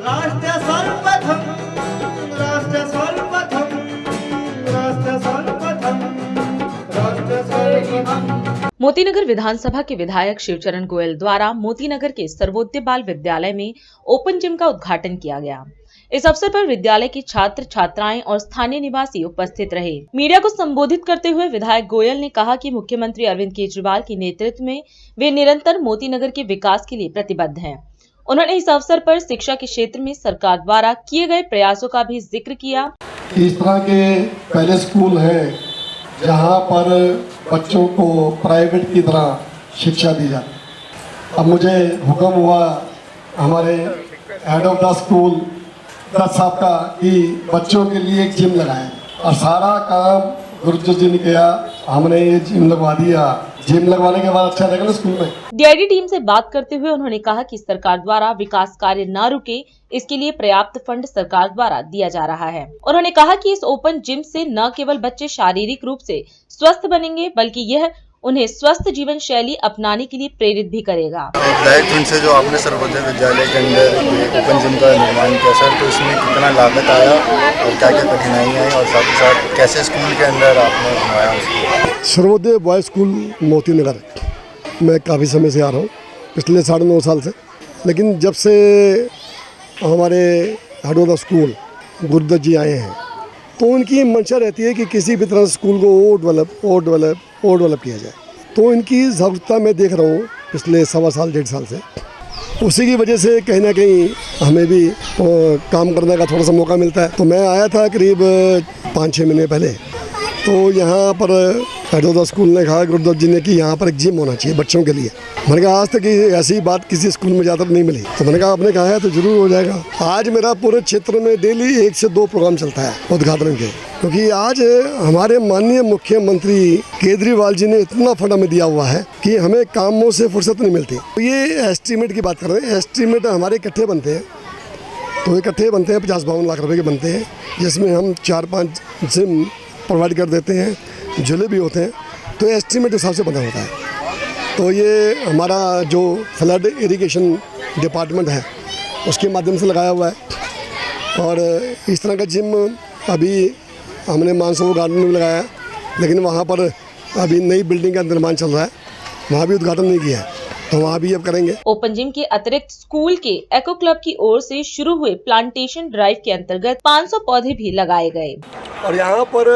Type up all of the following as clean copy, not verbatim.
राष्ट्र सर्वप्रथम, राष्ट्र सर्वप्रथम, राष्ट्र सर्वप्रथम, राष्ट्र सर्वप्रथम। मोतीनगर विधानसभा के विधायक शिवचरण गोयल द्वारा मोतीनगर के सर्वोदय बाल विद्यालय में ओपन जिम का उद्घाटन किया गया। इस अवसर पर विद्यालय के छात्र छात्राएं और स्थानीय निवासी उपस्थित रहे। मीडिया को संबोधित करते हुए विधायक गोयल ने कहा कि मुख्यमंत्री अरविंद केजरीवाल के नेतृत्व में वे निरंतर मोतीनगर के विकास के लिए प्रतिबद्ध हैं। उन्होंने इस अवसर पर शिक्षा के क्षेत्र में सरकार द्वारा किए गए प्रयासों का भी जिक्र किया। इस तरह के पहले स्कूल हैं जहां पर बच्चों को प्राइवेट की तरह शिक्षा दी जाती। अब मुझे हुक्म हुआ हमारे head of the school Dutt साहब का कि बच्चों के लिए एक जिम लगाएं, और सारा काम गुरुजी जी ने किया। हमने ये जिम लगवा दिया। जिम लगवाने के बाद अच्छा लगा ना स्कूल में। डीआईडी टीम से बात करते हुए उन्होंने कहा कि सरकार द्वारा विकास कार्य न रुके, इसके लिए पर्याप्त फंड सरकार द्वारा दिया जा रहा है। उन्होंने कहा कि इस ओपन जिम से न केवल बच्चे शारीरिक रूप से स्वस्थ बनेंगे, बल्कि यह उन्हें स्वस्थ जीवन शैली अपनाने के लिए प्रेरित भी करेगा। विधायक से जो आपने सर्वोदय विद्यालय के अंदर ओपन जिम का निर्माण किया सर, तो इसमें कितना लागत आया और क्या क्या कठिनाइयाँ आई, और साथ ही साथ कैसे स्कूल के अंदर आपने बनवाया उसको? सर्वोदय बॉय स्कूल मोतीनगर मैं काफ़ी समय से आ रहा हूँ, पिछले 9.5 साल से। लेकिन जब से हमारे head of the school Gurudutt ji आए हैं, तो उनकी मंशा रहती है कि किसी भी तरह स्कूल को और डेवलप किया जाए। तो इनकी ज़रूरत मैं देख रहा हूँ पिछले 1.25 साल से। उसी की वजह से कहीं ना कहीं हमें भी काम करने का थोड़ा सा मौका मिलता है। तो मैं आया था करीब 5-6 महीने पहले। तो यहाँ पर हेड ऑफ द स्कूल ने कहा गुरुदत्त जी ने कि यहाँ पर एक जिम होना चाहिए बच्चों के लिए। मैंने कहा आज तक ऐसी बात किसी स्कूल में ज़्यादा नहीं मिली। तो मैंने कहा आपने कहा है तो जरूर हो जाएगा। आज मेरा पूरे क्षेत्र में डेली 1 से 2 प्रोग्राम चलता है उद्घाटन के, क्योंकि आज हमारे माननीय मुख्यमंत्री केजरीवाल जी ने इतना फंड हमें दिया हुआ है कि हमें कामों से फुर्सत नहीं मिलती। तो ये एस्टीमेट की बात कर रहे हैं। एस्टीमेट हमारे इकट्ठे बनते हैं, तो इकट्ठे बनते हैं 50-52 लाख रुपए के बनते हैं, जिसमें हम 4-5 जिम प्रोवाइड कर देते हैं, झूले भी होते हैं। तो एस्टीमेट हिसाब से बना होता है। तो ये हमारा जो फ्लड इरिगेशन डिपार्टमेंट है उसके माध्यम से लगाया हुआ है। और इस तरह का जिम अभी हमने मानसरोवर गार्डन में लगाया, लेकिन वहाँ पर अभी नई बिल्डिंग का निर्माण चल रहा है, वहाँ भी उद्घाटन नहीं किया है, तो वहाँ भी अब करेंगे। ओपन जिम के अतिरिक्त स्कूल के एको क्लब की ओर से शुरू हुए प्लांटेशन ड्राइव के अंतर्गत 500 पौधे भी लगाए गए। और यहाँ पर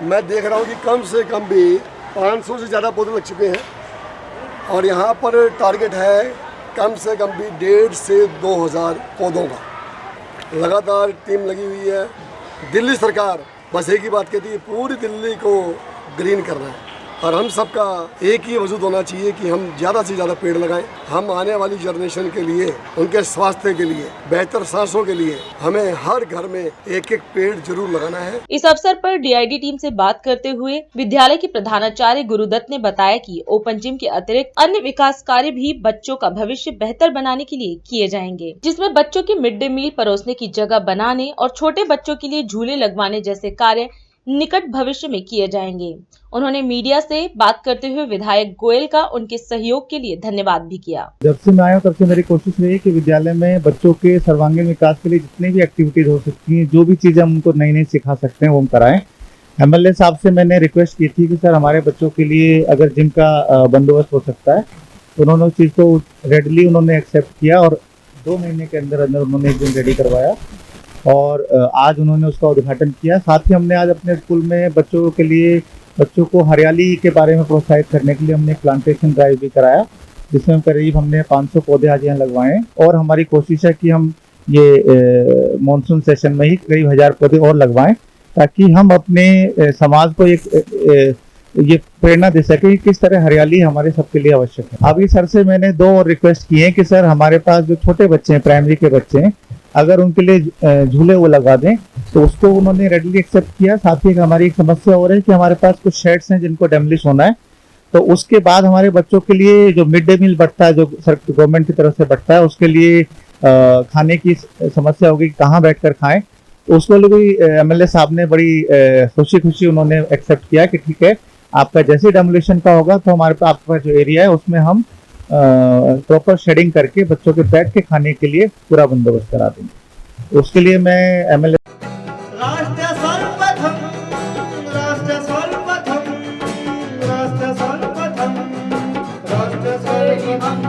मैं देख रहा हूँ कि कम से कम भी 500 से ज़्यादा पौधे लग चुके हैं। और यहाँ पर टारगेट है कम से कम भी 1,500 से 2,000 पौधों का। लगातार टीम लगी हुई है। दिल्ली सरकार बस एक ही बात कहती है, पूरी दिल्ली को ग्रीन करना है। और हम सबका एक ही वजूद होना चाहिए कि हम ज़्यादा से ज़्यादा पेड़ लगाएं। हम आने वाली जनरेशन के लिए, उनके स्वास्थ्य के लिए, बेहतर सांसों के लिए हमें हर घर में एक पेड़ जरूर लगाना है। इस अवसर पर डीआईडी टीम से बात करते हुए विद्यालय के प्रधानाचार्य गुरुदत्त ने बताया कि ओपन जिम के अतिरिक्त अन्य विकास कार्य भी बच्चों का भविष्य बेहतर बनाने के लिए किए जाएंगे, जिसमें बच्चों के मिड डे मील परोसने की जगह बनाने और छोटे बच्चों के लिए झूले लगवाने जैसे कार्य निकट भविष्य में किए जाएंगे। उन्होंने मीडिया से बात करते हुए विधायक गोयल का उनके सहयोग के लिए धन्यवाद भी किया। जब से मैं आया तब से मेरी कोशिश रही है कि विद्यालय में बच्चों के सर्वांगीण विकास के लिए जितनी भी एक्टिविटीज हो सकती हैं, जो भी चीजें हम उनको नई सिखा सकते हैं वो हम कराएं। एमएलए साहब से मैंने रिक्वेस्ट की थी कि सर हमारे बच्चों के लिए अगर जिम का बंदोबस्त हो सकता है, तो उन्होंने उस चीज़ को रेडली उन्होंने एक्सेप्ट किया और 2 महीने के अंदर उन्होंने जिम रेडी करवाया और आज उन्होंने उसका उद्घाटन किया। साथ ही हमने आज अपने स्कूल में बच्चों को हरियाली के बारे में प्रोत्साहित करने के लिए हमने प्लांटेशन ड्राइव भी कराया, जिसमें करीब हमने 500 पौधे आज यहाँ लगवाए। और हमारी कोशिश है कि हम ये मॉनसून सेशन में ही करीब 1000 पौधे और लगवाएं, ताकि हम अपने समाज को ये प्रेरणा दे सके कि किस तरह हरियाली हमारे सबके लिए आवश्यक है। अभी सर से मैंने 2 और रिक्वेस्ट किए हैं कि सर हमारे पास जो छोटे बच्चे हैं, प्राइमरी के बच्चे हैं, अगर उनके लिए झूले वो लगा दें, तो उसको उन्होंने रेडली एक्सेप्ट किया। साथ ही हमारी एक समस्या हो रही है कि हमारे पास कुछ शेड्स हैं जिनको डेमोलिश होना है, तो उसके बाद हमारे बच्चों के लिए जो मिड डे मील बढ़ता है, जो गवर्नमेंट की तरफ से बढ़ता है, उसके लिए खाने की समस्या होगी, कहाँ बैठकर खाएं। उसको भी एमएलए साहब ने बड़ी खुशी उन्होंने एक्सेप्ट किया कि ठीक है, आपका जैसे डेमोलिशन का होगा तो हमारे पास आपका जो एरिया है उसमें हम प्रॉपर शेडिंग करके बच्चों के बैठ के खाने के लिए पूरा बंदोबस्त करा देंगे। उसके लिए मैं एमएलए राष्ट्र सर्वप्रथम राष्ट्र सर्वप्रथम राष्ट्र सर्वप्रथम राष्ट्र सर्वप्रथम